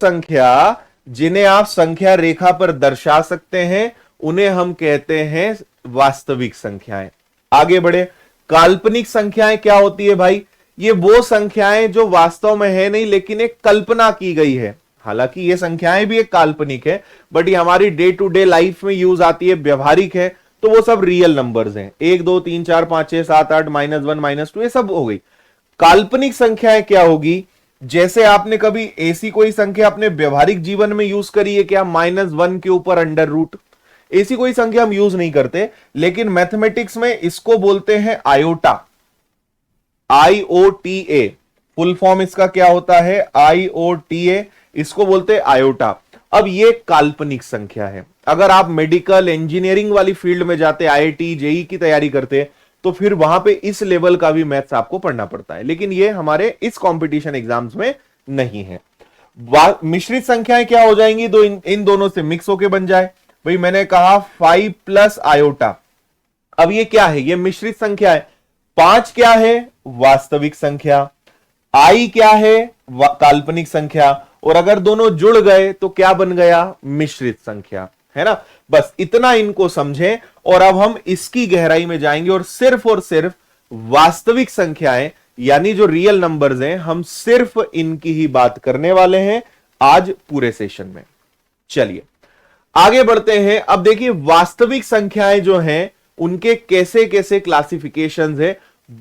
संख्या जिन्हें आप संख्या रेखा पर दर्शा सकते हैं उन्हें हम कहते हैं वास्तविक संख्याएं। आगे बढ़े, काल्पनिक संख्याएं क्या होती है भाई? ये वो संख्याएं जो वास्तव में है नहीं लेकिन एक कल्पना की गई है। हालांकि ये संख्याएं भी एक काल्पनिक है, बट ये हमारी डे टू डे लाइफ में यूज आती है, व्यवहारिक है, तो वो सब रियल नंबर्स हैं। 1 2 3 4 5 6 7 8 -1 -2 ये सब हो गई। काल्पनिक संख्याएं क्या होगी? जैसे आपने कभी ऐसी कोई संख्या अपने व्यवहारिक जीवन में यूज करी है क्या? -1 के ऊपर अंडर रूट, ऐसी कोई संख्या हम यूज नहीं करते, लेकिन मैथमेटिक्स में इसको बोलते हैं आयोटा, IOTA। फुल फॉर्म इसका क्या होता है? IOTA, इसको बोलते हैं आयोटा। अब ये काल्पनिक संख्या है। अगर आप मेडिकल इंजीनियरिंग वाली फील्ड में जाते, IIT JEE की तैयारी करते, तो फिर वहां पे इस लेवल का भी मैथ्स आपको पढ़ना पड़ता है, लेकिन ये हमारे इस कंपटीशन एग्जाम्स में नहीं है। मिश्रित संख्याएं क्या हो जाएंगी? दो इन दोनों से मिक्स होके बन जाए। भाई मैंने कहा 5 प्लस आयोटा, अब ये क्या है? ये मिश्रित संख्या है। 5 क्या है? वास्तविक संख्या। आई क्या है? काल्पनिक संख्या। और अगर दोनों जुड़ गए तो क्या बन गया? मिश्रित संख्या, है ना। बस इतना इनको समझें और अब हम इसकी गहराई में जाएंगे और सिर्फ वास्तविक संख्याएं यानी जो रियल नंबर्स हैं, हम सिर्फ इनकी ही बात करने वाले हैं आज पूरे सेशन में। चलिए आगे बढ़ते हैं। अब देखिए वास्तविक संख्याएं जो हैं उनके कैसे कैसे क्लासिफिकेशंस है,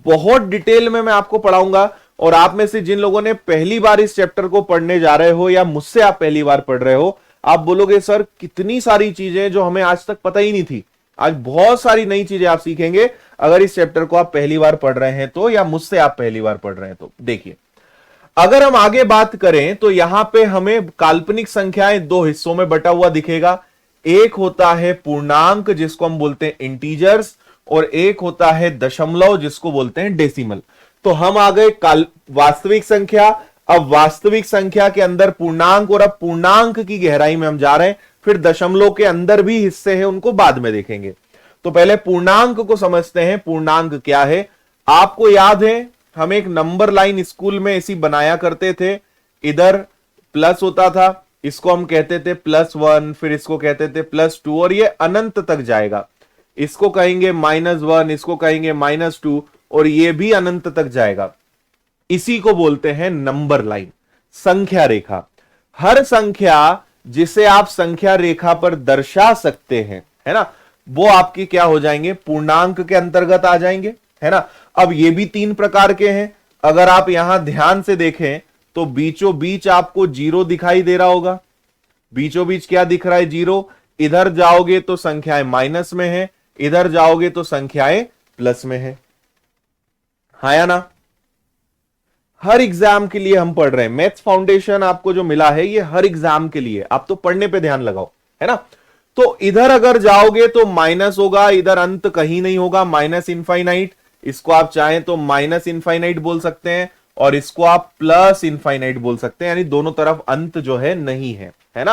बहुत डिटेल में मैं आपको पढ़ाऊंगा। और आप में से जिन लोगों ने पहली बार इस चैप्टर को पढ़ने जा रहे हो या मुझसे आप पहली बार पढ़ रहे हो, आप बोलोगे सर कितनी सारी चीजें जो हमें आज तक पता ही नहीं थी। आज बहुत सारी नई चीजें आप सीखेंगे अगर इस चैप्टर को आप पहली बार पढ़ रहे हैं तो, या मुझसे आप पहली बार पढ़ रहे हैं तो। देखिए अगर हम आगे बात करें तो यहां पे हमें काल्पनिक संख्याएं दो हिस्सों में बटा हुआ दिखेगा। एक होता है पूर्णांक जिसको हम बोलते हैं इंटीजर्स, और एक होता है दशमलव जिसको बोलते हैं डेसिमल। तो हम आ गए वास्तविक संख्या। अब वास्तविक संख्या के अंदर पूर्णांक, और अब पूर्णांक की गहराई में हम जा रहे हैं। फिर दशमलव के अंदर भी हिस्से हैं, उनको बाद में देखेंगे। तो पहले पूर्णांक को समझते हैं। पूर्णांक क्या है? आपको याद है हम एक नंबर लाइन स्कूल में ऐसी बनाया करते थे, इधर प्लस होता था, इसको हम कहते थे +1, फिर इसको कहते थे +2, और ये अनंत तक जाएगा। इसको कहेंगे -1, इसको कहेंगे -2, और ये भी अनंत तक जाएगा। इसी को बोलते हैं नंबर लाइन, संख्या रेखा। हर संख्या जिसे आप संख्या रेखा पर दर्शा सकते हैं, है ना, वो आपकी क्या हो जाएंगे? पूर्णांक के अंतर्गत आ जाएंगे, है ना। अब ये भी 3 प्रकार के हैं। अगर आप यहां ध्यान से देखें तो बीचों बीच आपको 0 दिखाई दे रहा होगा। बीचों बीच क्या दिख रहा है? 0। इधर जाओगे तो संख्याएं माइनस में है, इधर जाओगे तो संख्याएं प्लस में है, हाँ या ना। हर एग्जाम के लिए हम पढ़ रहे हैं। मैथ्स फाउंडेशन आपको जो मिला है ये हर एग्जाम के लिए, आप तो पढ़ने पे ध्यान लगाओ, है ना। तो इधर अगर जाओगे तो माइनस होगा, इधर अंत कहीं नहीं होगा, माइनस इनफाइनाइट। इसको आप चाहें तो माइनस इनफाइनाइट बोल सकते हैं, और इसको आप प्लस इनफाइनाइट बोल सकते हैं, यानी दोनों तरफ अंत जो है नहीं है, है ना।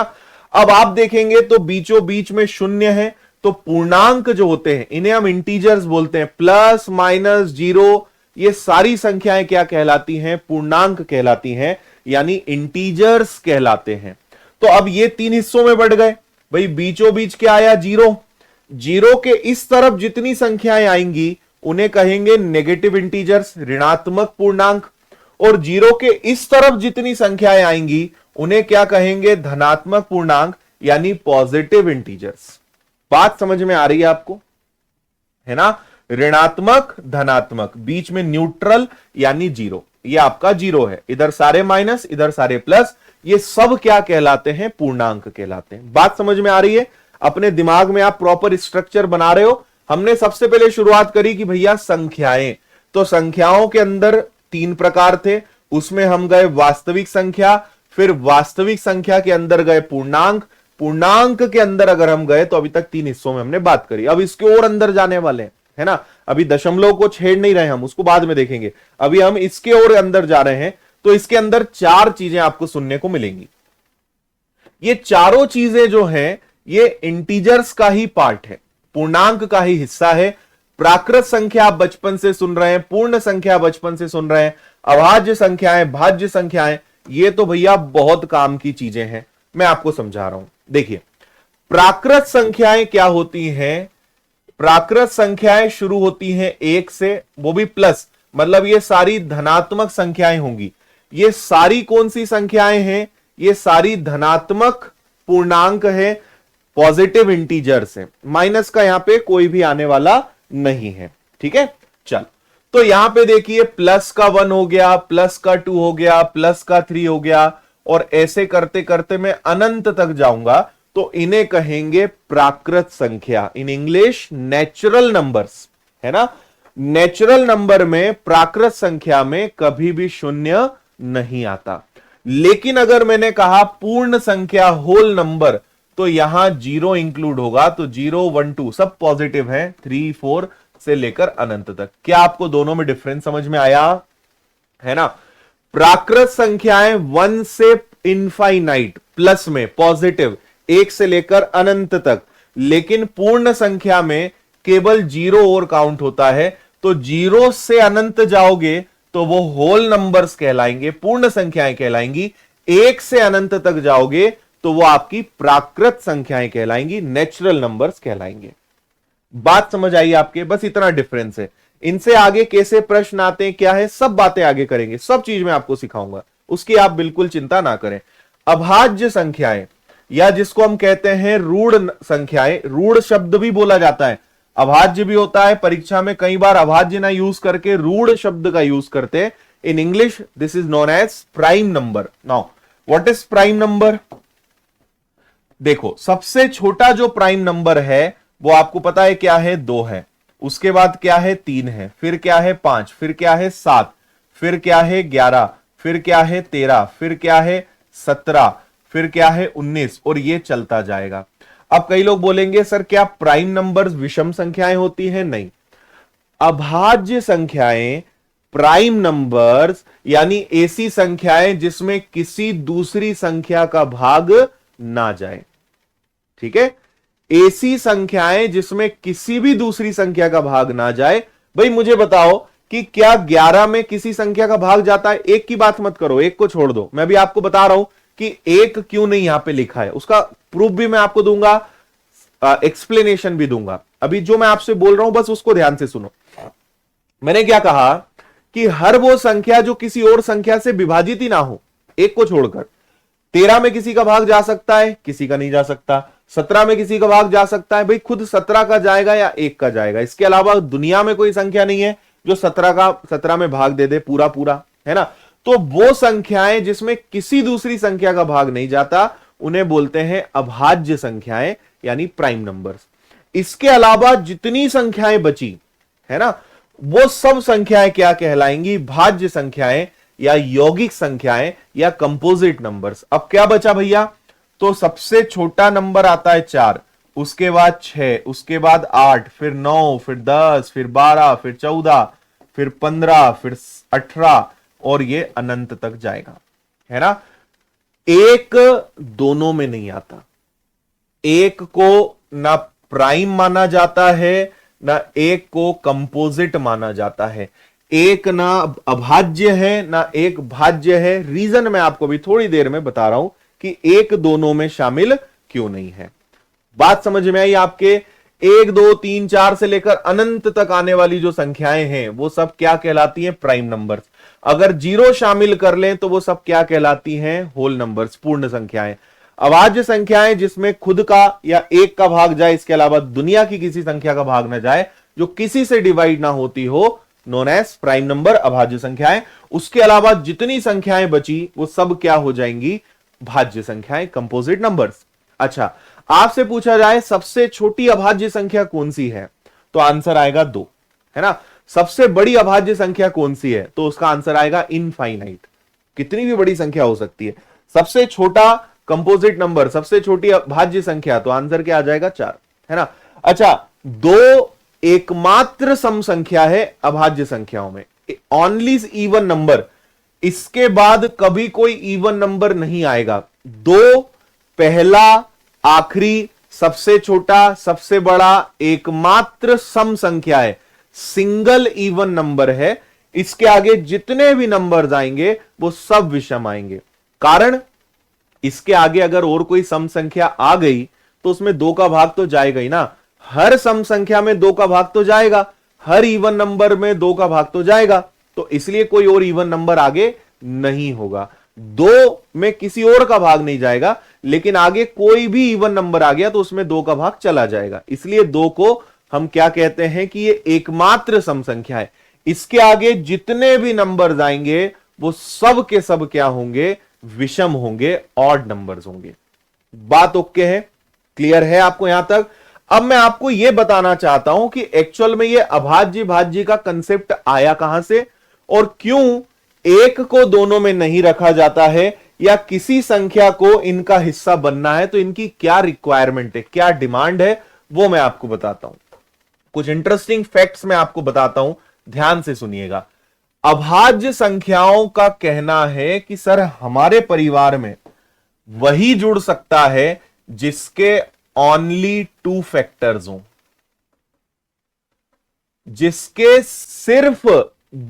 अब आप देखेंगे तो बीचों बीच में शून्य है। तो पूर्णांक जो होते हैं इन्हें हम इंटीजर्स बोलते हैं। प्लस, माइनस, 0, ये सारी संख्याएं क्या कहलाती हैं? पूर्णांक कहलाती हैं, यानी इंटीजर्स कहलाते हैं। तो अब ये 3 हिस्सों में बढ़ गए। भाई बीचों बीच क्या आया? 0। 0 के इस तरफ जितनी संख्याएं आएंगी उन्हें कहेंगे नेगेटिव इंटीजर्स, ऋणात्मक पूर्णांक। और 0 के इस तरफ जितनी संख्याएं आएंगी उन्हें क्या कहेंगे? धनात्मक पूर्णांक, यानी पॉजिटिव इंटीजर्स। बात समझ में आ रही है आपको, है ना। ऋणात्मक, धनात्मक, बीच में न्यूट्रल यानी 0। ये आपका 0 है। इधर सारे माइनस, इधर सारे प्लस, ये सब क्या कहलाते हैं? पूर्णांक कहलाते हैं। बात समझ में आ रही है? अपने दिमाग में आप प्रॉपर स्ट्रक्चर बना रहे हो। हमने सबसे पहले शुरुआत करी कि भैया संख्याएं, तो संख्याओं के अंदर 3 प्रकार थे। उसमें हम गए वास्तविक संख्या, फिर वास्तविक संख्या के अंदर गए पूर्णांक, पूर्णांक के अंदर अगर हम गए तो अभी तक 3 हिस्सों में हमने बात करी। अब इसके और अंदर जाने वाले हैं, है ना। अभी दशमलव को छेड़ नहीं रहे हम, उसको बाद में देखेंगे। अभी हम इसके और अंदर जा रहे हैं। तो इसके अंदर 4 चीजें आपको सुनने को मिलेंगी। ये चारों चीजें जो हैं ये इंटीजर्स का ही पार्ट है, पूर्णांक का ही हिस्सा है। प्राकृत संख्या आप बचपन से सुन रहे हैं, पूर्ण संख्या बचपन से सुन रहे हैं, अभाज्य संख्याएं, भाज्य संख्याएं, ये तो भैया बहुत काम की चीजें हैं, मैं आपको समझा रहा हूं। देखिए, प्राकृत संख्याएं क्या होती हैं? प्राकृत संख्याएं शुरू होती हैं 1 से, वो भी प्लस, मतलब ये सारी धनात्मक संख्याएं होंगी। ये सारी कौन सी संख्याएं हैं? ये सारी धनात्मक पूर्णांक है, पॉजिटिव इंटीजर्स है, माइनस का यहां पे कोई भी आने वाला नहीं है। ठीक है, चल, तो यहां पे देखिए प्लस का 1 हो गया, प्लस का 2 हो गया, प्लस का 3 हो गया, और ऐसे करते करते मैं अनंत तक जाऊंगा, तो इन्हें कहेंगे प्राकृत संख्या, इन इंग्लिश नेचुरल नंबर्स, है ना। नेचुरल नंबर में, प्राकृत संख्या में कभी भी शून्य नहीं आता। लेकिन अगर मैंने कहा पूर्ण संख्या, होल नंबर, तो यहां 0 इंक्लूड होगा, तो 0 1 2 सब पॉजिटिव है, 3 4 से लेकर अनंत तक। क्या आपको दोनों में डिफरेंस समझ में आया? है ना। प्राकृत संख्याएं 1 से इनफाइनाइट, प्लस में पॉजिटिव, 1 से लेकर अनंत तक, लेकिन पूर्ण संख्या में केवल 0 और काउंट होता है, तो 0 से अनंत जाओगे तो वो होल नंबर्स कहलाएंगे, पूर्ण संख्याएं कहलाएंगी। 1 से अनंत तक जाओगे तो वो आपकी प्राकृत संख्याएं कहलाएंगी, नेचुरल नंबर्स कहलाएंगे। बात समझ आई आपके? बस इतना डिफरेंस है। इनसे आगे कैसे प्रश्न आते हैं, क्या है, सब बातें आगे करेंगे, सब चीज मैं आपको सिखाऊंगा, उसकी आप बिल्कुल चिंता ना करें। अभाज्य संख्याएं, या जिसको हम कहते हैं रूढ़ संख्याएं, रूढ़ शब्द भी बोला जाता है, अभाज्य भी होता है। परीक्षा में कई बार अभाज्य ना यूज करके रूढ़ शब्द का यूज करते हैं। In English this is known as prime number. Now what is prime number? देखो, सबसे छोटा जो प्राइम नंबर है वो आपको पता है क्या है? 2 है। उसके बाद क्या है? 3 है। फिर क्या है? 5। फिर क्या है? 7। फिर क्या है? 11। फिर क्या है? 13। फिर क्या है? 17। फिर क्या है? 19, और ये चलता जाएगा। अब कई लोग बोलेंगे सर क्या प्राइम नंबर्स विषम संख्याएं होती हैं? नहीं, अभाज्य संख्याएं प्राइम नंबर्स यानी ऐसी संख्याएं जिसमें किसी दूसरी संख्या का भाग ना जाए। ठीक है, ऐसी संख्याएं जिसमें किसी भी दूसरी संख्या का भाग ना जाए। भाई मुझे बताओ कि क्या 11 में किसी संख्या का भाग जाता है? 1 की बात मत करो, 1 को छोड़ दो, मैं भी आपको बता रहा हूं कि 1 क्यों नहीं यहां पे लिखा है, उसका प्रूफ भी मैं आपको दूंगा, एक्सप्लेनेशन भी दूंगा। अभी जो मैं आपसे बोल रहा हूं बस उसको ध्यान से सुनो। मैंने क्या कहा कि हर वो संख्या जो किसी और संख्या से विभाजित ही ना हो, 1 को छोड़कर। 13 में किसी का भाग जा सकता है, किसी का नहीं जा सकता। 17 में किसी का भाग जा सकता है, भाई खुद 17 का जाएगा या 1 का जाएगा। इसके अलावा दुनिया में कोई संख्या नहीं है जो 17 में भाग दे दे पूरा पूरा, है ना। तो वो संख्याएं जिसमें किसी दूसरी संख्या का भाग नहीं जाता उन्हें बोलते हैं अभाज्य संख्याएं यानी प्राइम नंबर्स। इसके अलावा जितनी संख्याएं बची, है ना, वो सब संख्याएं क्या कहलाएंगी? भाज्य संख्याएं या यौगिक संख्याएं या कंपोजिट नंबर्स। अब क्या बचा भैया? तो सबसे छोटा नंबर आता है 4, उसके बाद 6, उसके बाद 8, फिर 9, फिर 10, फिर 12, फिर 14, फिर 15, फिर 18, और ये अनंत तक जाएगा, है ना। 1 दोनों में नहीं आता। 1 को ना प्राइम माना जाता है ना 1 को कंपोजिट माना जाता है। 1 ना अभाज्य है ना 1 भाज्य है। रीजन मैं आपको भी थोड़ी देर में बता रहा हूं कि 1 दोनों में शामिल क्यों नहीं है। बात समझ में आई आपके? 1 2 3 4 से लेकर अनंत तक आने वाली जो संख्याएं हैं वो सब क्या कहलाती हैं? Prime numbers. अगर 0 शामिल कर लें तो वो सब क्या कहलाती हैं? होल नंबर्स, पूर्ण संख्याएं। अभाज्य संख्याएं जिसमें खुद का या 1 का भाग जाए, इसके अलावा दुनिया की किसी संख्या का भाग ना जाए, जो किसी से डिवाइड ना होती हो, नोन एज प्राइम नंबर, अभाज्य संख्याएं। उसके अलावा जितनी संख्याएं बची वो सब क्या हो जाएंगी? भाज्य संख्याएं, कंपोजिट नंबर्स। अच्छा, आपसे पूछा जाए सबसे छोटी अभाज्य संख्या कौन सी है, तो आंसर आएगा 2, है ना। सबसे बड़ी अभाज्य संख्या कौन सी है, तो उसका आंसर आएगा इनफाइनाइट। कितनी भी बड़ी संख्या हो सकती है। सबसे छोटा कंपोजिट नंबर, सबसे छोटी भाज्य संख्या, तो आंसर क्या आ जाएगा? 4, है ना। अच्छा, 2 एकमात्र सम संख्या है अभाज्य संख्याओं में, ओनली इवन नंबर। इसके बाद कभी इवन इवन नंबर नहीं आएगा। 2 पहला, आखिरी, सबसे छोटा, सबसे बड़ा, एकमात्र सम संख्या है, सिंगल इवन नंबर है। इसके आगे जितने भी नंबर्स आएंगे वो सब विषम आएंगे। कारण इसके आगे अगर और कोई सम संख्या आ गई तो उसमें 2 का भाग तो जाएगा ही ना। हर सम संख्या में 2 का भाग तो जाएगा, हर इवन नंबर में 2 का भाग तो जाएगा, तो इसलिए कोई और इवन नंबर आगे नहीं होगा। 2 में किसी और का भाग नहीं जाएगा, लेकिन आगे कोई भी इवन नंबर आ गया तो उसमें 2 का भाग चला जाएगा। इसलिए 2 को हम क्या कहते हैं कि ये एकमात्र सम संख्या है। इसके आगे जितने भी नंबर आएंगे वो सब के सब क्या होंगे, विषम होंगे, ऑड नंबर्स होंगे। बात ओके है, क्लियर है आपको यहां तक। अब मैं आपको यह बताना चाहता हूं कि एक्चुअल में यह अभाज्य भाज्य का कंसेप्ट आया कहां से और क्यों एक को दोनों में नहीं रखा जाता है, या किसी संख्या को इनका हिस्सा बनना है तो इनकी क्या रिक्वायरमेंट है, क्या डिमांड है, वो मैं आपको बताता हूं। कुछ इंटरेस्टिंग फैक्ट्स मैं आपको बताता हूं, ध्यान से सुनिएगा। अभाज्य संख्याओं का कहना है कि सर हमारे परिवार में वही जुड़ सकता है जिसके ओनली 2 फैक्टर्स हो, जिसके सिर्फ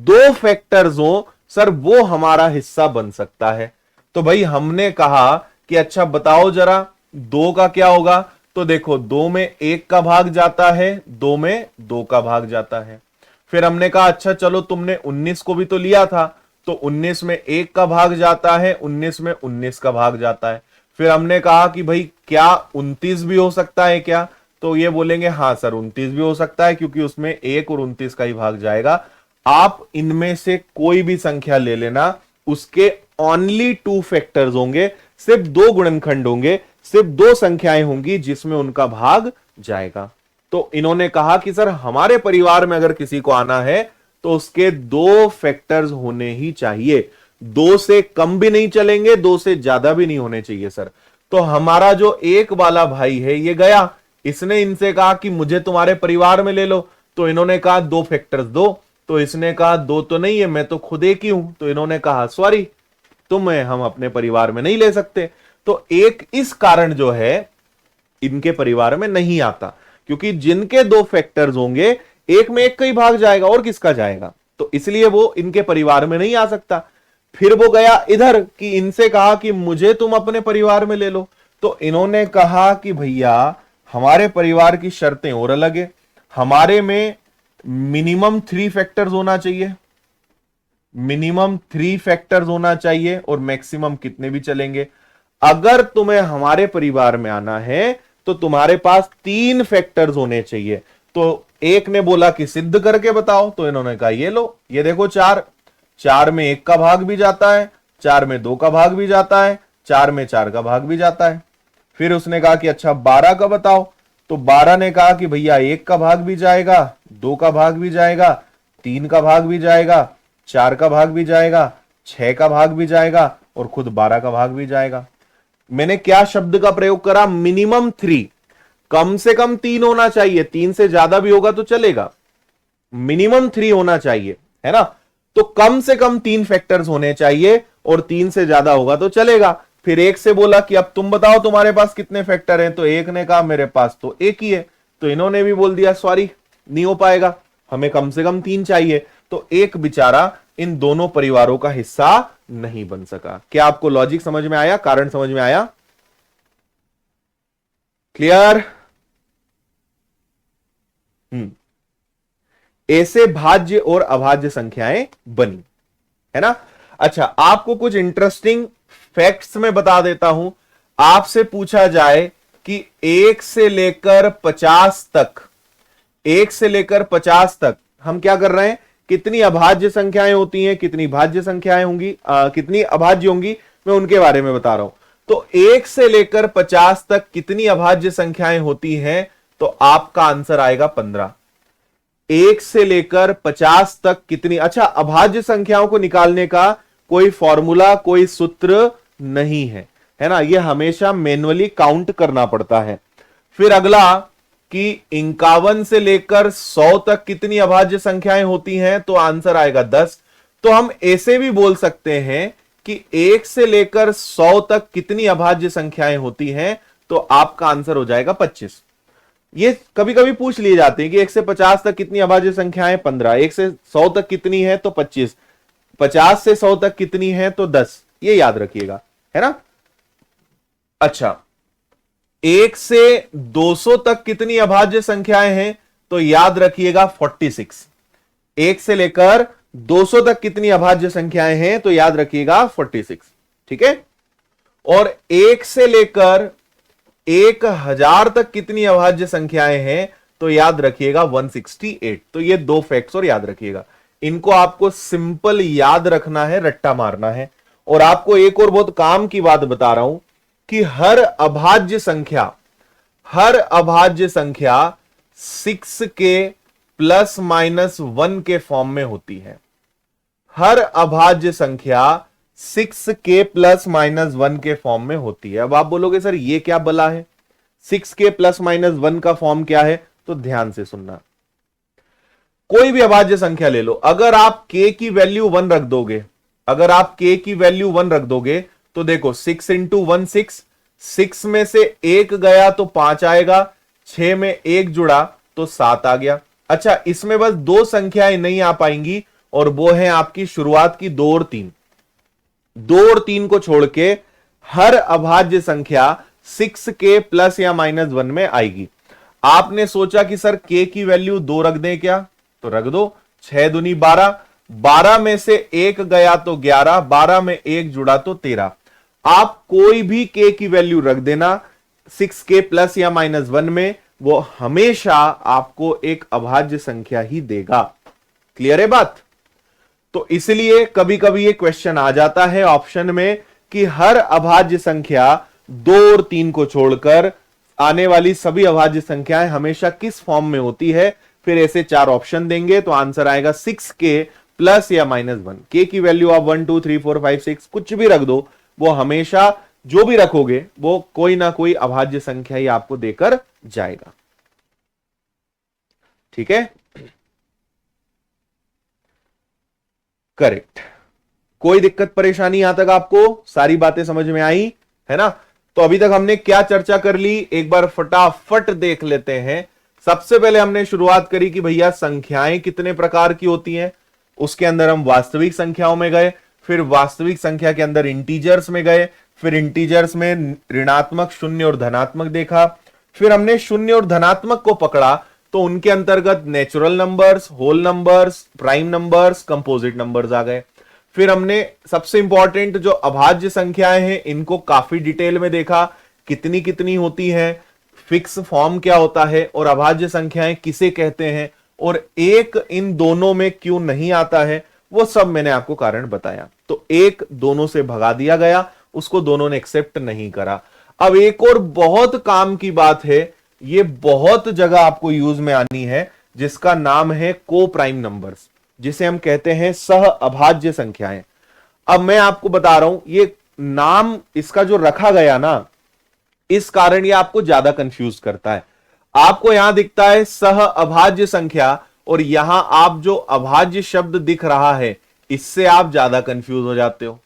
2 फैक्टर्स हो, सर वो हमारा हिस्सा बन सकता है। तो भाई हमने कहा कि अच्छा बताओ जरा 2 का क्या होगा, तो देखो 2 में 1 का भाग जाता है, 2 में 2 का भाग जाता है। फिर हमने कहा अच्छा चलो तुमने 19 को भी तो लिया था, तो 19 में 1 का भाग जाता है, 19 में 19 का भाग जाता है। फिर हमने कहा कि भाई क्या 29 भी हो सकता है क्या, तो ये बोलेंगे हाँ सर 29 भी हो सकता है, क्योंकि उसमें 1 और 29 का ही भाग जाएगा। आप इनमें से कोई भी संख्या ले लेना, उसके ओनली 2 फैक्टर्स होंगे, सिर्फ 2 गुणनखंड होंगे, सिर्फ 2 संख्याएं होंगी जिसमें उनका भाग जाएगा। तो इन्होंने कहा कि सर हमारे परिवार में अगर किसी को आना है तो उसके 2 फैक्टर्स होने ही चाहिए, 2 से कम भी नहीं चलेंगे, 2 से ज्यादा भी नहीं होने चाहिए सर। तो हमारा जो एक वाला भाई है ये गया, इसने इनसे कहा कि मुझे तुम्हारे परिवार में ले लो, तो इन्होंने कहा 2 फैक्टर्स दो, तो इसने कहा 2 तो नहीं है, मैं तो खुद एक ही हूं, तो इन्होंने कहा सॉरी तुम्हें हम अपने परिवार में नहीं ले सकते। तो एक इस कारण जो है इनके परिवार में नहीं आता, क्योंकि जिनके 2 फैक्टर्स होंगे एक में 1 का ही भाग जाएगा और किसका जाएगा, तो इसलिए वो इनके परिवार में नहीं आ सकता। फिर वो गया इधर कि इनसे कहा कि मुझे तुम अपने परिवार में ले लो, तो इन्होंने कहा कि भैया हमारे परिवार की शर्तें और अलग है, हमारे में मिनिमम 3 फैक्टर्स होना चाहिए, मिनिमम 3 फैक्टर्स होना चाहिए, और मैक्सिमम कितने भी चलेंगे। अगर तुम्हें हमारे परिवार में आना है तो तुम्हारे पास 3 फैक्टर्स होने चाहिए। तो एक ने बोला कि सिद्ध करके बताओ, तो इन्होंने कहा ये लो, ये देखो 4, 4 में 1 का भाग भी जाता है, 4 में 2 का भाग भी जाता है, 4 में 4 का भाग भी जाता है। फिर उसने कहा कि अच्छा 12 का बताओ, तो 12 ने कहा कि भैया 1 का भाग भी जाएगा, 2 का भाग भी जाएगा, 3 का भाग भी जाएगा, 4 का भाग भी जाएगा, 6 का भाग भी जाएगा, और खुद 12 का भाग भी जाएगा। मैंने क्या शब्द का प्रयोग करा, मिनिमम 3, कम से कम 3 होना चाहिए, 3 से ज्यादा भी होगा तो चलेगा, मिनिमम 3 होना चाहिए, है ना। तो कम से कम 3 फैक्टर्स होने चाहिए और 3 से ज्यादा होगा तो चलेगा। फिर एक से बोला कि अब तुम बताओ तुम्हारे पास कितने फैक्टर हैं, तो एक ने कहा मेरे पास तो 1 ही है, तो इन्होंने भी बोल दिया सॉरी नहीं हो पाएगा, हमें कम से कम 3 चाहिए। तो एक बेचारा इन दोनों परिवारों का हिस्सा नहीं बन सका। क्या आपको लॉजिक समझ में आया, कारण समझ में आया, क्लियर? ऐसे भाज्य और अभाज्य संख्याएं बनी, है ना। अच्छा आपको कुछ इंटरेस्टिंग फैक्ट्स में बता देता हूं। आपसे पूछा जाए कि 1 से लेकर 50 तक, 1 से लेकर 50 तक हम क्या कर रहे हैं, कितनी अभाज्य संख्याएं होती हैं, कितनी भाज्य संख्याएं होंगी, कितनी अभाज्य होंगी, मैं उनके बारे में बता रहा हूं। तो 1 से लेकर 50 तक कितनी अभाज्य संख्याएं होती हैं, तो आपका आंसर आएगा 15। 1 से लेकर 50 तक कितनी, अच्छा अभाज्य संख्याओं को निकालने का कोई फॉर्मूला, कोई सूत्र नहीं है, है ना, यह हमेशा मैन्युअली काउंट करना पड़ता है। फिर अगला कि 51 से लेकर 100 तक कितनी अभाज्य संख्याएं होती हैं, तो आंसर आएगा 10। तो हम ऐसे भी बोल सकते हैं कि 1 से लेकर 100 तक कितनी अभाज्य संख्याएं होती हैं, तो आपका आंसर हो जाएगा 25। ये कभी कभी पूछ लिए जाते हैं कि 1 से 50 तक कितनी अभाज्य संख्याएं, 15, 1 से 100 तक कितनी है तो 25, 50 से 100 तक कितनी है तो 10, ये याद रखिएगा, है ना। अच्छा, 1 से 200 तक कितनी अभाज्य संख्याएं हैं, तो याद रखिएगा 46। 1 से लेकर 200 तक कितनी अभाज्य संख्याएं हैं, तो याद रखिएगा 46। ठीक है। और 1 से लेकर 1000 तक कितनी अभाज्य संख्याएं हैं, तो याद रखिएगा 168। तो ये दो फैक्ट्स और याद रखिएगा, इनको आपको सिंपल याद रखना है, रट्टा मारना है। और आपको एक और बहुत काम की बात बता रहा हूं कि हर अभाज्य संख्या 6 के प्लस माइनस 1 के फॉर्म में होती है। हर अभाज्य संख्या 6 के प्लस माइनस 1 के फॉर्म में होती है। अब आप बोलोगे सर ये क्या बला है, 6 के प्लस माइनस 1 का फॉर्म क्या है, तो ध्यान से सुनना। कोई भी अभाज्य संख्या ले लो, अगर आप k की वैल्यू 1 रख दोगे, तो देखो 6 इंटू 1 6, 6 में से 1 गया तो 5 आएगा, 6 में 1 जुड़ा तो 7 आ गया। अच्छा, इसमें बस दो संख्याएं नहीं आ पाएंगी, और वो है आपकी शुरुआत की 2 और 3। 2 और 3 को छोड़ के हर अभाज्य संख्या 6 के प्लस या माइनस 1 में आएगी। आपने सोचा कि सर k की वैल्यू 2 रख दें क्या, तो रख दो। 6 दूनी 12, 12 में से 1 गया तो 11, 12 में 1 जुड़ा तो 13। आप कोई भी k की वैल्यू रख देना 6 के प्लस या माइनस 1 में, वो हमेशा आपको एक अभाज्य संख्या ही देगा। क्लियर है बात। तो इसलिए कभी कभी ये क्वेश्चन आ जाता है ऑप्शन में कि हर अभाज्य संख्या 2 और 3 को छोड़कर आने वाली सभी अभाज्य संख्याएं हमेशा किस फॉर्म में होती है। फिर ऐसे 4 ऑप्शन देंगे तो आंसर आएगा 6 के प्लस या माइनस 1। के की वैल्यू आप 1 2 3 4 5 6 कुछ भी रख दो, वो हमेशा जो भी रखोगे वो कोई ना कोई अभाज्य संख्या ही आपको देकर जाएगा। ठीक है, करेक्ट। कोई दिक्कत परेशानी यहां तक आपको सारी बातें समझ में आई है ना। तो अभी तक हमने क्या चर्चा कर ली, एक बार फटाफट देख लेते हैं। सबसे पहले हमने शुरुआत करी कि भैया संख्याएं कितने प्रकार की होती हैं, उसके अंदर हम वास्तविक संख्याओं में गए, फिर वास्तविक संख्या के अंदर इंटीजर्स में गए, फिर इंटीजर्स में ऋणात्मक, शून्य और धनात्मक देखा, फिर हमने शून्य और धनात्मक को पकड़ा तो उनके अंतर्गत natural numbers, whole numbers, prime numbers, composite numbers आ गए। फिर हमने सबसे इंपॉर्टेंट जो अभाज्य संख्याएं हैं इनको काफी डिटेल में देखा, कितनी कितनी होती हैं, फिक्स फॉर्म क्या होता है और अभाज्य संख्याएं किसे कहते हैं, और एक इन दोनों में क्यों नहीं आता है, वो सब मैंने आपको कारण बताया। तो एक दोनों से भगा दिया गया, उसको दोनों ने एक्सेप्ट नहीं करा। अब एक और बहुत काम की बात है, ये बहुत जगह आपको यूज में आनी है, जिसका नाम है को प्राइम नंबर्स, जिसे हम कहते हैं सह अभाज्य संख्याएं। अब मैं आपको बता रहा हूं, ये नाम इसका जो रखा गया ना, इस कारण ये आपको ज्यादा कंफ्यूज करता है। आपको यहां दिखता है सह अभाज्य संख्या, और यहां आप जो अभाज्य शब्द दिख रहा है इससे आप ज्यादा कंफ्यूज हो जाते हो।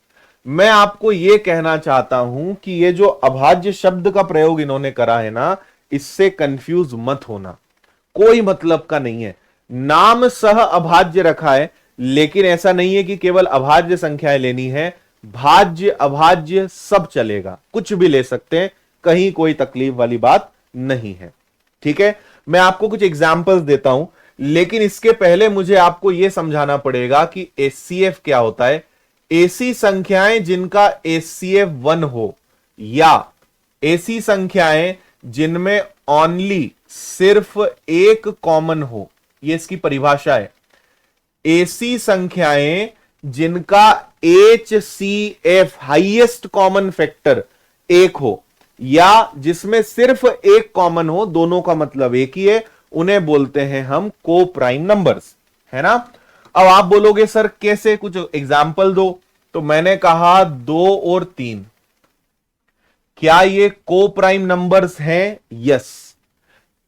मैं आपको यह कहना चाहता हूं कि ये जो अभाज्य शब्द का प्रयोग इन्होंने करा है ना, इससे कंफ्यूज मत होना, कोई मतलब का नहीं है। नाम सह अभाज्य रखा है, लेकिन ऐसा नहीं है कि केवल अभाज्य संख्याएं लेनी है, भाज्य अभाज्य सब चलेगा, कुछ भी ले सकते हैं, कहीं कोई तकलीफ वाली बात नहीं है। ठीक है, मैं आपको कुछ एग्जाम्पल्स देता हूं, लेकिन इसके पहले मुझे आपको यह समझाना पड़ेगा कि एचसीएफ क्या होता है। ऐसी संख्याएं जिनका एचसीएफ 1 हो, या ऐसी संख्याएं जिनमें ओनली सिर्फ एक कॉमन हो, यह इसकी परिभाषा है। ऐसी संख्याएं जिनका एचसीएफ हाईएस्ट कॉमन फैक्टर 1 हो, या जिसमें सिर्फ एक कॉमन हो, दोनों का मतलब एक ही है, उन्हें बोलते हैं हम को प्राइम नंबर्स, है ना। अब आप बोलोगे सर कैसे, कुछ एग्जाम्पल दो। तो मैंने कहा 2 और 3, क्या ये को प्राइम नंबर्स हैं? यस।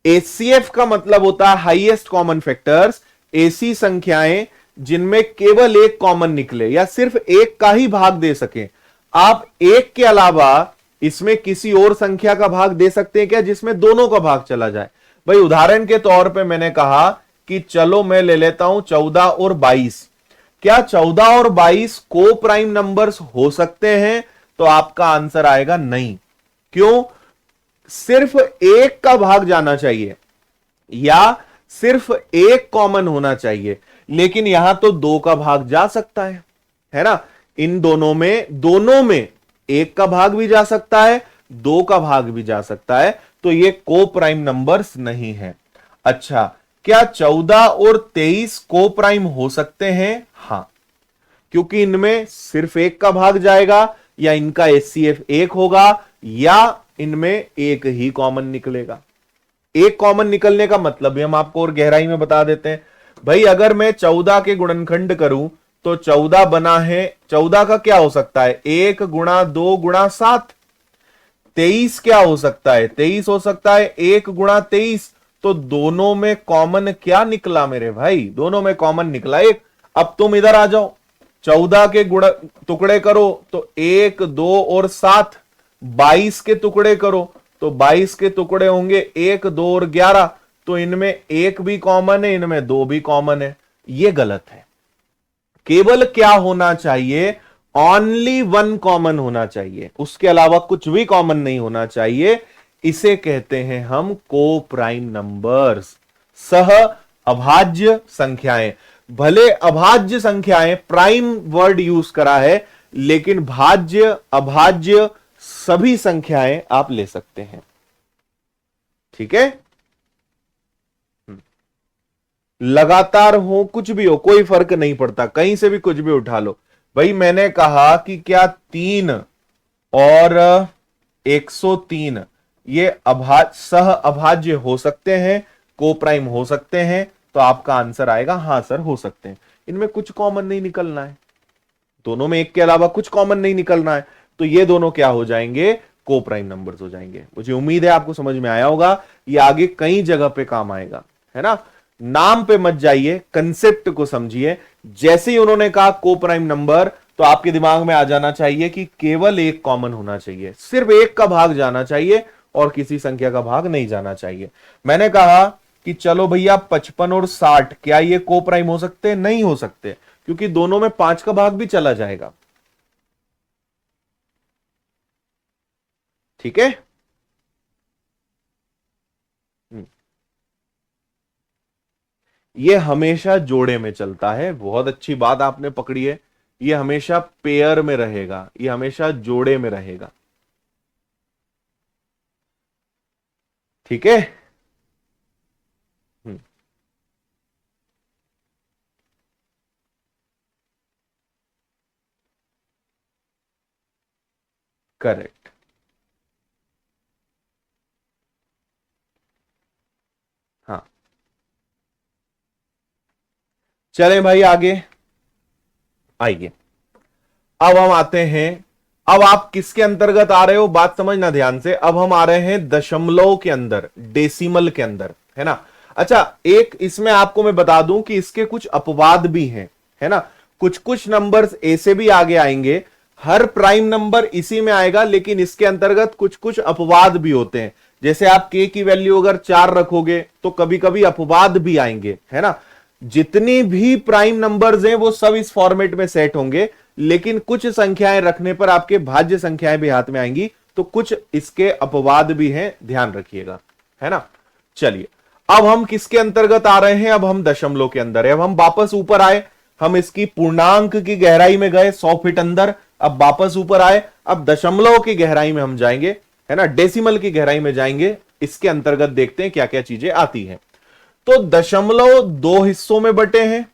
एचसीएफ का मतलब होता है हाईएस्ट कॉमन फैक्टर्स, ऐसी संख्याएं जिनमें केवल एक कॉमन निकले या सिर्फ एक का ही भाग दे सके। आप एक के अलावा इसमें किसी और संख्या का भाग दे सकते हैं क्या, जिसमें दोनों का भाग चला जाए? भाई उदाहरण के तौर पे मैंने कहा कि चलो मैं ले लेता हूं 14 और 22। क्या 14 और 22 को प्राइम नंबर्स हो सकते हैं? तो आपका आंसर आएगा नहीं। क्यों? सिर्फ एक का भाग जाना चाहिए या सिर्फ एक कॉमन होना चाहिए, लेकिन यहां तो दो का भाग जा सकता है ना। इन दोनों में एक का भाग भी जा सकता है, दो का भाग भी जा सकता है, तो ये को प्राइम नंबर्स नहीं है। अच्छा, क्या 14 और 23 को प्राइम हो सकते हैं? हां, क्योंकि इनमें सिर्फ एक का भाग जाएगा, या इनका एचसीएफ एक होगा, या इनमें एक ही कॉमन निकलेगा। एक कॉमन निकलने का मतलब भी हम आपको और गहराई में बता देते हैं। भाई अगर मैं 14 के गुणनखंड करूं तो 14 बना है, 14 का क्या हो सकता है? 1 गुणा 2 गुणा 7। 23 क्या हो सकता है? 23 हो सकता है 1 गुणा 23। तो दोनों में कॉमन क्या निकला मेरे भाई? दोनों में कॉमन निकला एक। अब तुम इधर आ जाओ, 14 के गुण टुकड़े करो तो 1 2 और 7, 22 के टुकड़े करो तो 22 के टुकड़े होंगे 1 2 और 11, तो इनमें एक भी कॉमन है, इनमें दो भी कॉमन है। ये गलत है। केवल क्या होना चाहिए? ओनली वन कॉमन होना चाहिए, उसके अलावा कुछ भी कॉमन नहीं होना चाहिए। इसे कहते हैं हम को प्राइम नंबर्स, सह अभाज्य संख्याएं। भले अभाज्य संख्याएं प्राइम वर्ड यूज करा है, लेकिन भाज्य अभाज्य सभी संख्याएं आप ले सकते हैं। ठीक है, लगातार हो कुछ भी हो कोई फर्क नहीं पड़ता, कहीं से भी कुछ भी उठा लो। भाई मैंने कहा कि क्या 3 और 103 ये सह अभाज्य हो सकते हैं, को प्राइम हो सकते हैं? तो आपका आंसर आएगा हां सर हो सकते हैं। इनमें कुछ कॉमन नहीं निकलना है, दोनों में एक के अलावा कुछ कॉमन नहीं निकलना है, तो ये दोनों क्या हो जाएंगे? को प्राइम नंबर्स हो जाएंगे। मुझे उम्मीद है आपको समझ में आया होगा, ये आगे कई जगह पे काम आएगा, है ना। नाम पे मत जाइए, कंसेप्ट को समझिए। जैसे ही उन्होंने कहा को प्राइम नंबर, तो आपके दिमाग में आ जाना चाहिए कि केवल एक कॉमन होना चाहिए, सिर्फ एक का भाग जाना चाहिए और किसी संख्या का भाग नहीं जाना चाहिए। मैंने कहा कि चलो भैया 55 और 60 क्या ये को प्राइम हो सकते हैं? नहीं हो सकते, क्योंकि दोनों में 5 का भाग भी चला जाएगा। ठीक है, ये हमेशा जोड़े में चलता है। बहुत अच्छी बात आपने पकड़ी है, ये हमेशा पेयर में रहेगा, ये हमेशा जोड़े में रहेगा। ठीक है, करेक्ट। हाँ, चलें भाई आगे आइए। अब हम आते हैं, अब आप किसके अंतर्गत आ रहे हो बात समझना ध्यान से। अब हम आ रहे हैं दशमलव के अंदर, डेसिमल के अंदर, है ना। अच्छा, एक इसमें आपको मैं बता दूं कि इसके कुछ अपवाद भी हैं, है ना। कुछ कुछ नंबर्स ऐसे भी आगे आएंगे, हर प्राइम नंबर इसी में आएगा, लेकिन इसके अंतर्गत कुछ कुछ अपवाद भी होते हैं। जैसे आप के की वैल्यू अगर 4 रखोगे तो कभी कभी अपवाद भी आएंगे, है ना। जितनी भी प्राइम नंबर्स हैं वो सब इस फॉर्मेट में सेट होंगे, लेकिन कुछ संख्याएं रखने पर आपके भाज्य संख्याएं भी हाथ में आएंगी, तो कुछ इसके अपवाद भी हैं, ध्यान रखिएगा, है ना। चलिए, अब हम किसके अंतर्गत आ रहे हैं? अब हम दशमलव के अंदर है। अब हम वापस ऊपर आए, हम इसकी पूर्णांक की गहराई में गए 100 फीट अंदर, अब वापस ऊपर आए, अब दशमलव की गहराई में हम जाएंगे, है ना, डेसिमल की गहराई में जाएंगे। इसके अंतर्गत देखते हैं क्या क्या चीजें आती हैं। तो दशमलव दो हिस्सों में बटे हैं,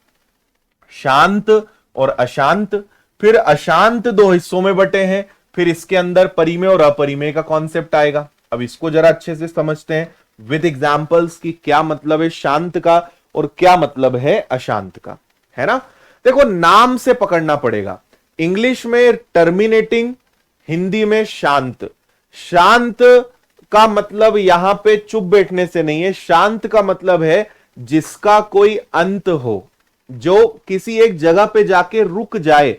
शांत और अशांत। फिर अशांत दो हिस्सों में बटे हैं, फिर इसके अंदर परिमेय और अपरिमेय का कॉन्सेप्ट आएगा। अब इसको जरा अच्छे से समझते हैं विद एग्जांपल्स की क्या मतलब है शांत का और क्या मतलब है अशांत का, है ना। देखो, नाम से पकड़ना पड़ेगा। इंग्लिश में टर्मिनेटिंग, हिंदी में शांत। शांत का मतलब यहां पे चुप बैठने से नहीं है, शांत का मतलब है जिसका कोई अंत हो, जो किसी एक जगह पे जाके रुक जाए,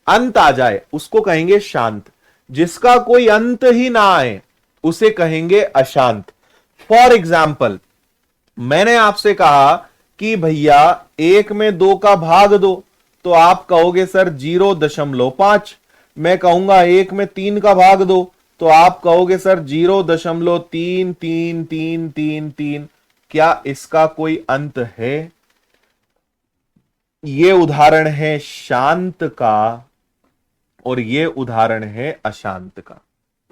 अंत आ जाए, उसको कहेंगे शांत। जिसका कोई अंत ही ना आए उसे कहेंगे अशांत। फॉर एग्जाम्पल, मैंने आपसे कहा कि भैया 1 में 2 का भाग दो, तो आप कहोगे सर 0.5। मैं कहूंगा 1 में 3 का भाग दो, तो आप कहोगे सर 0.333333। क्या इसका कोई अंत है? ये उदाहरण है शांत का और ये उदाहरण है अशांत का।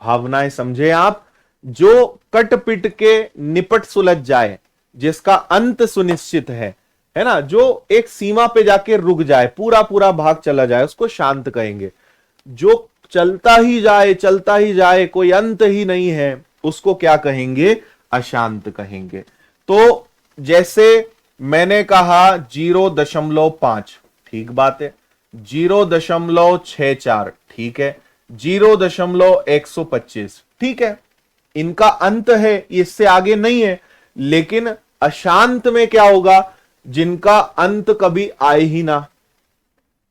भावनाएं समझे आप? जो कट पिट के निपट सुलझ जाए, जिसका अंत सुनिश्चित है ना, जो एक सीमा पे जाके रुक जाए, पूरा पूरा भाग चला जाए, उसको शांत कहेंगे। जो चलता ही जाए, कोई अंत ही नहीं है, उसको क्या कहेंगे? अशांत कहेंगे। तो जैसे मैंने कहा 0.5, ठीक बात है। 0.64, ठीक है। 0.125, ठीक है। इनका अंत है, इससे आगे नहीं है। लेकिन अशांत में क्या होगा? जिनका अंत कभी आए ही ना,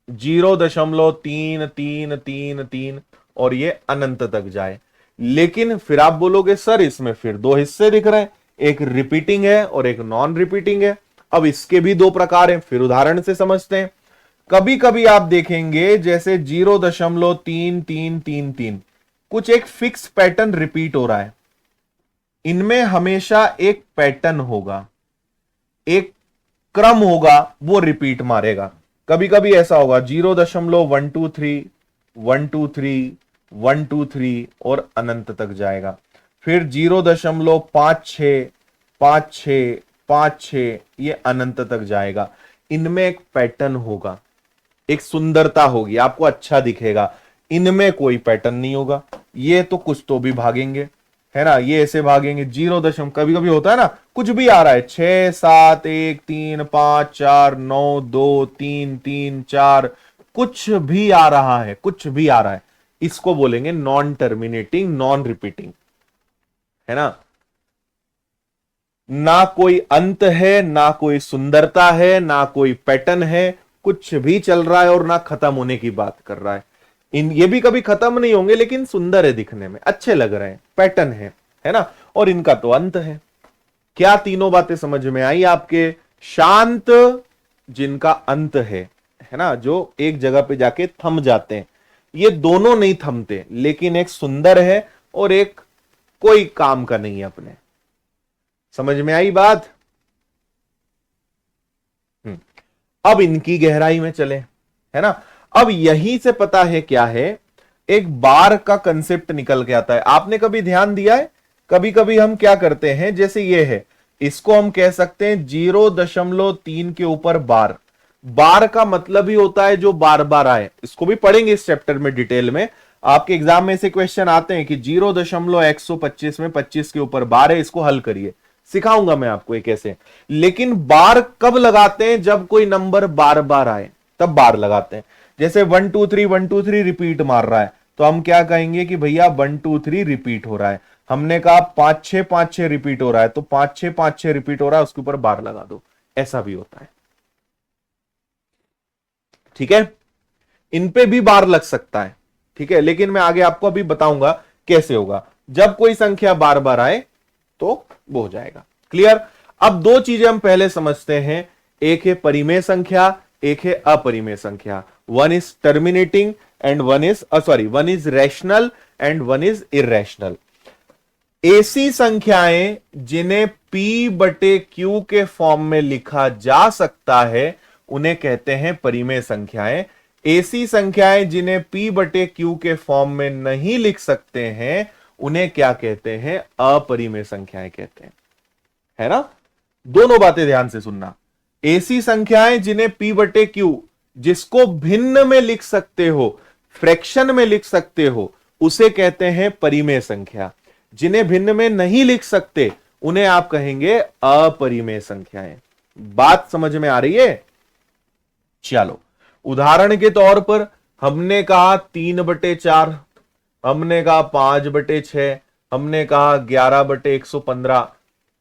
0.3333 और ये अनंत तक जाए। लेकिन फिर आप बोलोगे सर इसमें फिर दो हिस्से दिख रहे हैं, एक रिपीटिंग है और एक नॉन रिपीटिंग है। अब इसके भी दो प्रकार हैं, फिर उदाहरण से समझते हैं। कभी कभी आप देखेंगे जैसे 0.3333 कुछ एक फिक्स पैटर्न रिपीट हो रहा है। इनमें हमेशा एक पैटर्न होगा, एक क्रम होगा, वो रिपीट मारेगा। कभी कभी ऐसा होगा 0.123 123 123 और अनंत तक जाएगा। फिर 0.56 56 56 ये अनंत तक जाएगा। इनमें एक पैटर्न होगा, एक सुंदरता होगी, आपको अच्छा दिखेगा। इनमें कोई पैटर्न नहीं होगा। ये तो कुछ तो भी भागेंगे, है ना, ये ऐसे भागेंगे 0 कभी कभी होता है ना, कुछ भी आ रहा है 6 7 1 3 5 4 9 2 3 3 4, कुछ भी आ रहा है, कुछ भी आ रहा है, इसको बोलेंगे नॉन टर्मिनेटिंग, नॉन रिपीटिंग, है ना। ना कोई अंत है, ना कोई सुंदरता है, ना कोई पैटर्न है, कुछ भी चल रहा है और ना खत्म होने की बात कर रहा है। ये भी कभी खत्म नहीं होंगे, लेकिन सुंदर है, दिखने में अच्छे लग रहे हैं, पैटर्न है ना। और इनका तो अंत है। क्या तीनों बातें समझ में आई आपके? शांत जिनका अंत है ना, जो एक जगह पे जाके थम जाते हैं। ये दोनों नहीं थमते, लेकिन एक सुंदर है और एक कोई काम का नहीं है अपने। समझ में आई बात? अब इनकी गहराई में चले, है ना। अब यहीं से पता है क्या है, एक बार का कंसेप्ट निकल के आता है। आपने कभी ध्यान दिया है? कभी कभी हम क्या करते हैं, जैसे ये है, इसको हम कह सकते हैं 0.3 के ऊपर बार। बार का मतलब ही होता है जो बार बार आए। इसको भी पढ़ेंगे इस चैप्टर में डिटेल में। आपके एग्जाम में ऐसे क्वेश्चन आते हैं कि 0.125 में 25 के ऊपर बार है, इसको हल करिए। सिखाऊंगा मैं आपको ये कैसे। लेकिन बार कब लगाते हैं? जब कोई नंबर बार बार आए, तब बार लगाते हैं। जैसे 1 2 3 1 2 3 रिपीट मार रहा है, तो हम क्या कहेंगे कि भैया 1 2 3 रिपीट हो रहा है। हमने कहा 5 6 5 6 रिपीट हो रहा है, तो 5 6 5 6 रिपीट हो रहा है, उसके ऊपर बार लगा दो। ऐसा भी होता है, ठीक है। इन पे भी बार लग सकता है, ठीक है। लेकिन मैं आगे आपको अभी बताऊंगा कैसे होगा। जब कोई संख्या बार बार आए तो वो हो जाएगा। क्लियर? अब दो चीजें हम पहले समझते हैं, एक है परिमेय संख्या, एक है अपरिमेय संख्या। One is terminating and one is rational and one is irrational. ऐसी संख्याएं जिन्हें P/Q के फॉर्म में लिखा जा सकता है, उन्हें कहते हैं परिमेय संख्याएं। ऐसी संख्याएं जिन्हें P/Q के फॉर्म में नहीं लिख सकते हैं, उन्हें क्या कहते हैं? अपरिमेय संख्याएं कहते हैं, है ना। दोनों बातें ध्यान से सुनना। ऐसी संख्याएं जिन्हें P/Q, जिसको भिन्न में लिख सकते हो, फ्रैक्शन में लिख सकते हो, उसे कहते हैं परिमेय संख्या। जिन्हें भिन्न में नहीं लिख सकते, उन्हें आप कहेंगे अपरिमेय संख्याएं। बात समझ में आ रही है? चलो, उदाहरण के तौर पर हमने कहा 3/4, हमने कहा 5/6, हमने कहा 11/115।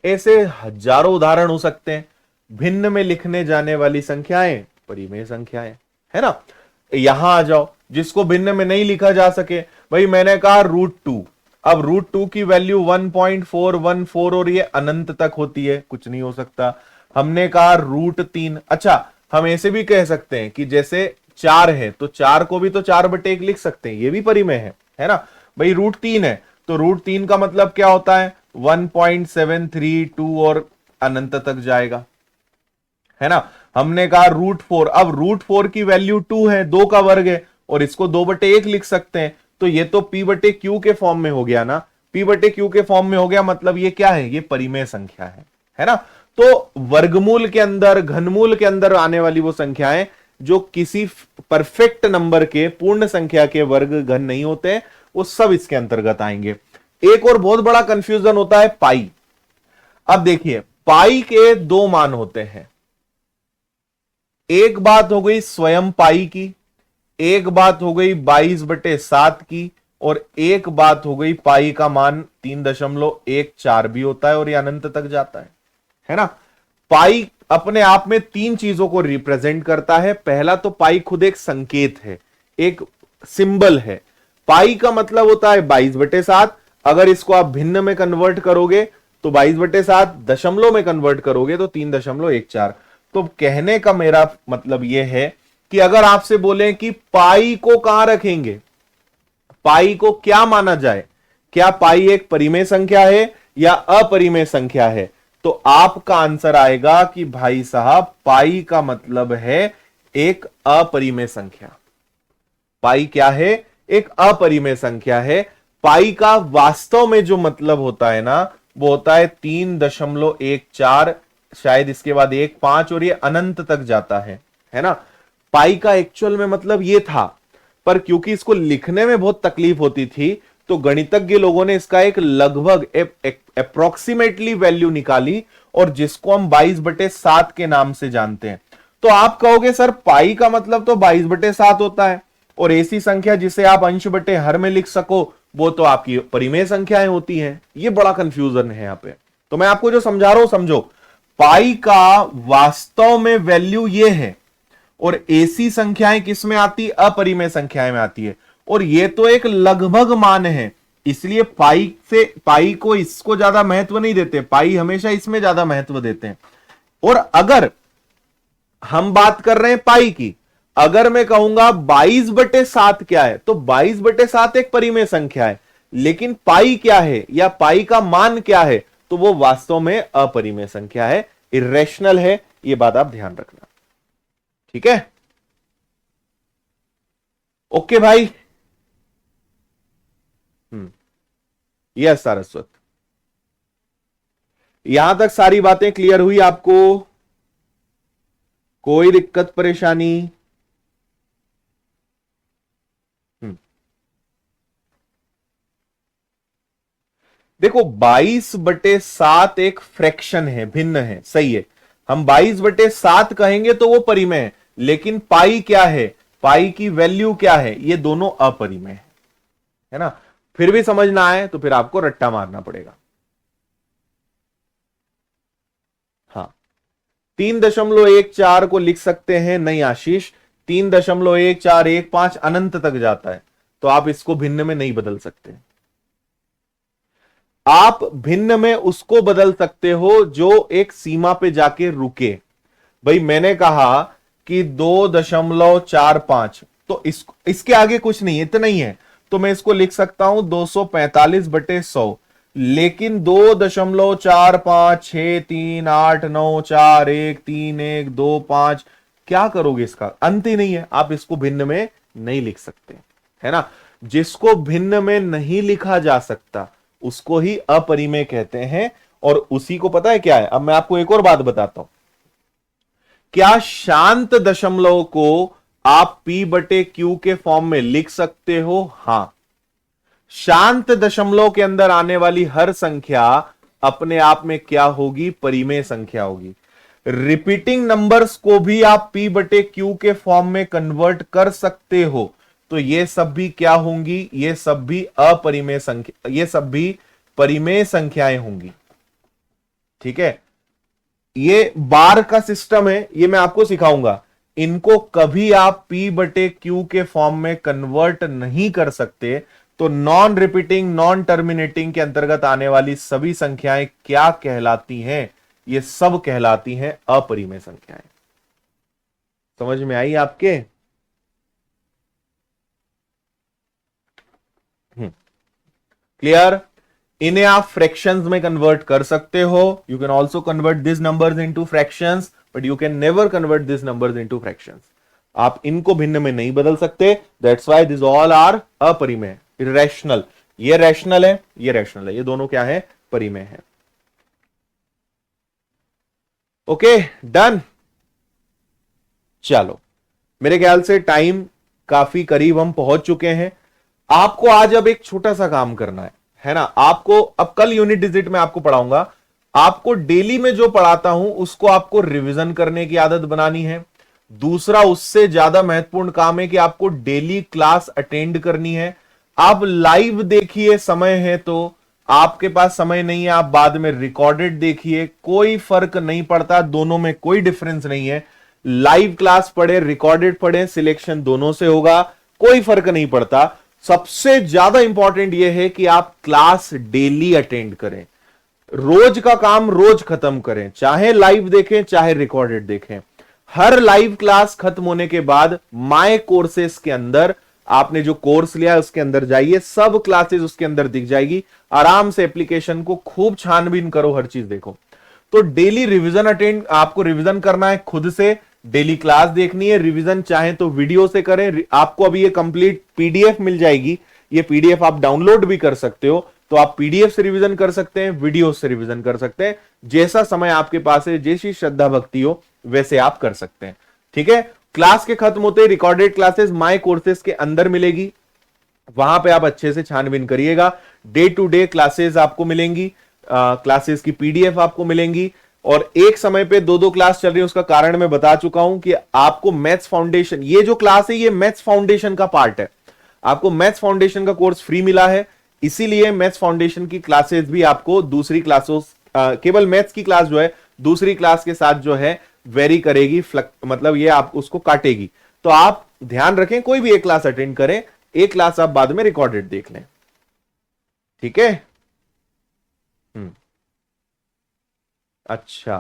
ऐसे हजारों उदाहरण हो सकते हैं। भिन्न में लिखने जाने वाली संख्याएं परिमेय संख्याएं, है ना। यहां आ जाओ, जिसको भिन्न में नहीं लिखा जा सके, भाई मैंने कहा √2। अब √2 की वैल्यू 1.414 और ये अनंत तक होती है, कुछ नहीं हो सकता। हमने कहा √3। अच्छा, हम ऐसे भी कह सकते हैं कि जैसे 4 है तो 4 को भी तो 4/1 लिख सकते हैं, ये भी परिमेय है ना भाई। √3 है तो √3 का मतलब क्या होता है 1.732 और अनंत तक जाएगा, है ना। हमने कहा √4, अब √4 की वैल्यू 2 है, 2 का वर्ग है और इसको 2/1 लिख सकते हैं, तो ये तो p/q के फॉर्म में हो गया ना, p/q के फॉर्म में हो गया, मतलब ये क्या है, ये परिमेय संख्या है ना। तो वर्गमूल के अंदर, घनमूल के अंदर आने वाली वो संख्याएं जो किसी परफेक्ट नंबर के, पूर्ण संख्या के वर्ग घन नहीं होते, वो सब इसके अंतर्गत आएंगे। एक और बहुत बड़ा कंफ्यूजन होता है पाई। अब देखिए पाई के 2 मान होते हैं, एक बात हो गई स्वयं पाई की, एक बात हो गई 22/7 की, और एक बात हो गई पाई का मान 3.14 भी होता है और ये अनंत तक जाता है ना। पाई अपने आप में 3 चीजों को रिप्रेजेंट करता है। पहला तो पाई खुद एक संकेत है, एक सिंबल है। पाई का मतलब होता है 22/7, अगर इसको आप भिन्न में कन्वर्ट करोगे तो 22/7, दशमलव में कन्वर्ट करोगे तो 3.14। तो कहने का मेरा मतलब यह है कि अगर आपसे बोले कि पाई को कहां रखेंगे, पाई को क्या माना जाए, क्या पाई एक परिमेय संख्या है या अपरिमेय संख्या है, तो आपका आंसर आएगा कि भाई साहब पाई का मतलब है एक अपरिमेय संख्या। पाई क्या है, एक अपरिमेय संख्या है। पाई का वास्तव में जो मतलब होता है ना, वो होता है 3.14, शायद इसके बाद 1.5 और ये अनंत तक जाता है ना। पाई का एक्चुअल में मतलब ये था, पर क्योंकि इसको लिखने में बहुत तकलीफ होती थी तो गणितज्ञ लोगों ने इसका एक लगभग अप्रोक्सीमेटली वैल्यू निकाली और जिसको हम 22/7 के नाम से जानते हैं। तो आप कहोगे सर पाई का मतलब तो 22/7 होता है और ऐसी संख्या जिसे आप अंश बटे हर में लिख सको वो तो आपकी परिमेय संख्याएं होती हैं। ये बड़ा कंफ्यूजन है यहां पे। तो मैं आपको जो समझा रहा हूं समझो, पाई का वास्तव में वैल्यू ये है और ऐसी संख्याएं किस में आती, अपरिमेय संख्याएं में आती है, और ये तो एक लगभग मान है, इसलिए पाई को इसको ज्यादा महत्व नहीं देते, पाई हमेशा इसमें ज्यादा महत्व देते हैं। और अगर हम बात कर रहे हैं पाई की, अगर मैं कहूंगा 22/7 क्या है, तो 22/7 एक परिमेय संख्या है, लेकिन पाई क्या है या पाई का मान क्या है, तो वो वास्तव में अपरिमेय संख्या है, इरेशनल है। ये बात आप ध्यान रखना, ठीक है। ओके भाई, यस सारस्वत, यहां तक सारी बातें क्लियर हुई आपको, कोई दिक्कत परेशानी? देखो 22/7 एक फ्रैक्शन है, भिन्न है, सही है। हम 22/7 कहेंगे तो वो परिमेय है, लेकिन पाई क्या है, पाई की वैल्यू क्या है, ये दोनों अपरिमेय है ना। फिर भी समझ ना आए तो फिर आपको रट्टा मारना पड़ेगा। हाँ, 3.14 को लिख सकते हैं, नहीं आशीष, 3.1415 अनंत तक जाता है, तो आप इसको भिन्न में नहीं बदल सकते। आप भिन्न में उसको बदल सकते हो जो एक सीमा पे जाके रुके। भाई मैंने कहा कि 2.45, तो इसके आगे कुछ नहीं, इतना ही है, तो मैं इसको लिख सकता हूं 245/100, लेकिन 2.456389413125, क्या करोगे, इसका अंत ही नहीं है, आप इसको भिन्न में नहीं लिख सकते, है ना। जिसको भिन्न में नहीं लिखा जा सकता उसको ही अपरिमेय कहते हैं, और उसी को पता है क्या है। अब मैं आपको एक और बात बताता हूं, क्या शांत दशमलव को आप p/q के फॉर्म में लिख सकते हो? हां, शांत दशमलव के अंदर आने वाली हर संख्या अपने आप में क्या होगी, परिमेय संख्या होगी। रिपीटिंग नंबर्स को भी आप p/q के फॉर्म में कन्वर्ट कर सकते हो, तो ये सब भी क्या होंगी, ये सब भी अपरिमेय संख्या, ये सब भी परिमेय संख्याएं होंगी, ठीक है। ये बार का सिस्टम है, ये मैं आपको सिखाऊंगा, इनको कभी आप p/q के फॉर्म में कन्वर्ट नहीं कर सकते। तो नॉन रिपीटिंग, नॉन टर्मिनेटिंग के अंतर्गत आने वाली सभी संख्याएं क्या कहलाती हैं, ये सब कहलाती हैं अपरिमेय संख्याएं। समझ में आई आपके? क्लियर? इन्हें आप फ्रैक्शंस में कन्वर्ट कर सकते हो. You can also convert this numbers into fractions, but you can never convert this numbers into fractions. आप इनको भिन्न में नहीं बदल सकते. That's why this all are अपरिमेय, इरेशनल. ये रैशनल है, ये रैशनल है, ये दोनों क्या है? परिमेय है. Okay, done. चलो, मेरे ख्याल से टाइम काफी करीब हम पहुंच चुके हैं. आपको आज अब एक छोटा सा काम करना है ना? आपको अब कल यूनिट डिजिट में आपको पढ़ाऊंगा. आपको डेली में जो पढ़ाता हूं उसको आपको रिवीजन करने की आदत बनानी है. दूसरा, उससे ज्यादा महत्वपूर्ण काम है कि आपको डेली क्लास अटेंड करनी है. आप लाइव देखिए, समय है तो. आपके पास समय नहीं है, आप बाद में रिकॉर्डेड देखिए, कोई फर्क नहीं पड़ता, दोनों में कोई डिफरेंस नहीं है. लाइव क्लास पढ़े, रिकॉर्डेड पढ़े, सिलेक्शन दोनों से होगा, कोई फर्क नहीं पड़ता. सबसे ज्यादा इंपॉर्टेंट यह है कि आप क्लास डेली अटेंड करें. रोज का काम रोज खत्म करें, चाहे लाइव देखें चाहे रिकॉर्डेड देखें. हर लाइव क्लास खत्म होने के बाद माय कोर्सेस के अंदर आपने जो कोर्स लिया है उसके अंदर जाइए, सब क्लासेस उसके अंदर दिख जाएगी. आराम से एप्लीकेशन को खूब छानबीन करो, हर चीज देखो. तो डेली रिवीजन अटेंड, आपको रिवीजन करना है खुद से. डेली क्लास देखनी है, रिवीजन चाहे तो वीडियो से करें. आपको अभी ये कंप्लीट पीडीएफ मिल जाएगी, ये पीडीएफ आप डाउनलोड भी कर सकते हो. तो आप पीडीएफ से रिवीजन कर सकते हैं, वीडियो से रिवीजन कर सकते हैं. जैसा समय आपके पास है, जैसी श्रद्धा भक्ति हो, वैसे आप कर सकते हैं. ठीक है? क्लास के खत्म होते रिकॉर्डेड क्लासेस माय कोर्सेस के अंदर मिलेगी, वहां पे आप अच्छे से छानबीन करिएगा. डे टू डे क्लासेस आपको मिलेंगी, क्लासेस की पीडीएफ आपको मिलेंगी. और एक समय पे दो दो क्लास चल रही है, उसका कारण मैं बता चुका हूं कि आपको मैथ्स फाउंडेशन, ये जो क्लास है ये मैथ्स फाउंडेशन का पार्ट है. आपको मैथ्स फाउंडेशन का कोर्स फ्री मिला है, इसीलिए मैथ्स फाउंडेशन की क्लासेस भी आपको दूसरी क्लासों, केवल मैथ्स की क्लास जो है दूसरी क्लास के साथ जो है वेरी करेगी, मतलब ये आप उसको काटेगी. तो आप ध्यान रखें, कोई भी एक क्लास अटेंड करें, एक क्लास आप बाद में रिकॉर्डेड देख लें. ठीक है? अच्छा,